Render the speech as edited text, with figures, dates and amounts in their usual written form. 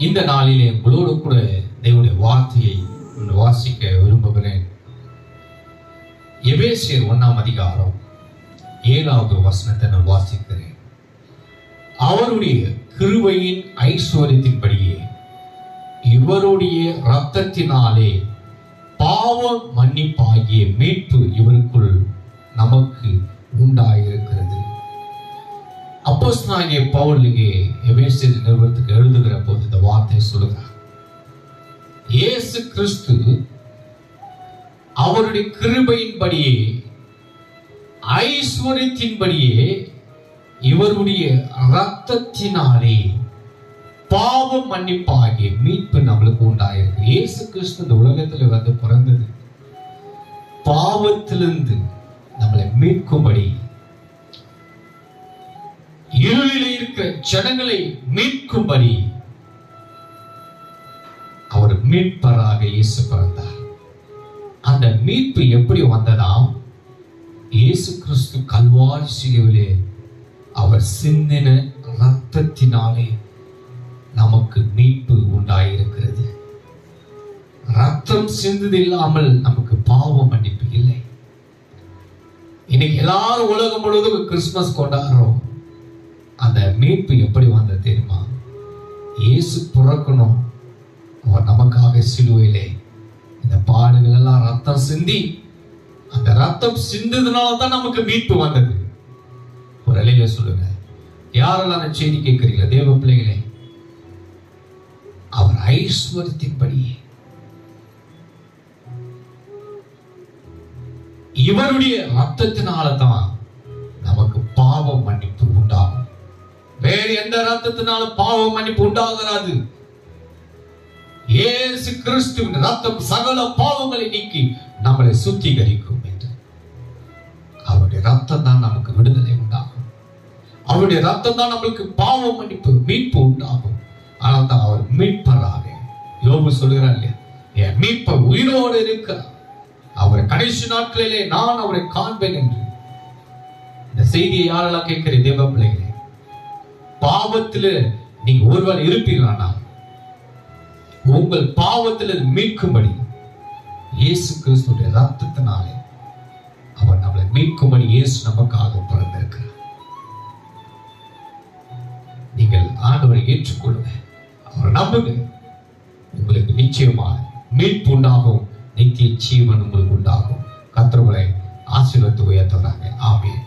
இந்த நாளிலே உங்களோடு கூட தேவனுடைய வார்த்தையை வாசிக்க விரும்புகிறேன். எபேசியர் 1ஆம் அதிகாரம் 7வது வசனத்தை நான் வாசிக்கிறேன். அவருடைய கிருபையின் ஐஸ்வர்யத்தின்படியே இவருடைய இரத்தத்தினாலே பாவ மன்னிப்பாகிய மீட்பு இவருக்குள் நமக்கு உண்டாயிருக்கிறது. அப்போஸ்தலனாகிய பவுல் இங்கே எபேசியர் நிறுவனத்துக்கு எழுதுகிற போது இந்த வார்த்தை சொல்லுகிறார். இயேசு கிறிஸ்து அவருடைய கிருபையின்படியே ஐஸ்வர்யத்தின்படியே இவருடைய இரத்தத்தினாலே பாவ மன்னிப்பாகிய மீட்பு நம்மளுக்கு உண்டாயிருக்கு. இயேசு கிறிஸ்து இந்த உலகத்தில் வந்து பிறந்தது பாவத்திலிருந்து நம்மளை மீட்கும்படி, இருளில் இருக்கிற ஜனங்களை மீட்கும்படி அவர் மீட்பராக இயேசு பிறந்தார். அந்த மீட்பு எப்படி வந்ததாம்? இயேசு கிறிஸ்து கல்வாரி சிலுவையிலே அவர் சிந்தின இரத்தத்தினாலே நமக்கு மீட்பு உண்டாயிருக்கிறது. ரத்தம் சிந்தது இல்லாமல் நமக்கு பாவ மன்னிப்பு இல்லை. இன்னைக்கு எல்லாரும் உலகம் முழுவதும் கிறிஸ்துமஸ் கொண்டாடுறோம். அந்த மீட்பு எப்படி வந்தது தெரியுமா? இயேசு பிறக்கணும், அவர் நமக்காக சிலுவையிலே இந்த பாடுகள் எல்லாம் ரத்தம் சிந்தி, அந்த ரத்தம் சிந்ததுனால தான் நமக்கு மீட்பு வந்தது. ஒரு அலையில சொல்லுங்க, யாரெல்லாம் அந்த செய்தி கேட்கிறீங்களா தேவ பிள்ளைகளே? அவர் ஐஸ்வர்யத்தின்படி இவருடைய ரத்தத்தினால தான் நமக்கு பாவ மன்னிப்பு உண்டாகும். வேறு எந்த ரத்தத்தினால பாவ மன்னிப்பு உண்டாகாது. இயேசு கிறிஸ்துவின் ரத்தம் சகல பாவங்களை நீக்கி நம்மளை சுத்திகரிக்கும் என்று. அவருடைய ரத்தம் தான் நமக்கு விடுதலை உண்டாகும். அவருடைய ரத்தம் தான் நம்மளுக்கு பாவ மன்னிப்பு மீட்பு உண்டாகும். ஆனால் தான் அவர் மீட்பராக, யோபு சொல்கிறார் இல்லையா, என் மீட்பர் உயிரோடு இருக்கிறார், அவர் கடைசி நாட்களிலே நான் அவரை காண்பேன் என்று. இந்த செய்தியை யாரெல்லாம் கேட்கிற தேவ பிள்ளைகளே, பாவத்தில் நீங்க ஒருவர் இருப்பீர்களா, உங்கள் பாவத்தில் மீட்கும்படி இயேசு கிறிஸ்துடைய ரத்தத்தினாலே அவர் நம்மளை மீட்கும்படி இயேசு நமக்காக பிறந்திருக்கிறார். நீங்கள் ஆண்டவரை ஏற்றுக்கொள்ளுங்க, அவர் நம்புங்க, உங்களுக்கு நிச்சயமாக மீட்பு உண்டாகும், நித்திய ஜீவன் உங்களுக்கு உண்டாகும். கர்த்தர் உங்களை ஆசீர்வதித்து உயர்த்துகிறாங்க. ஆமென்.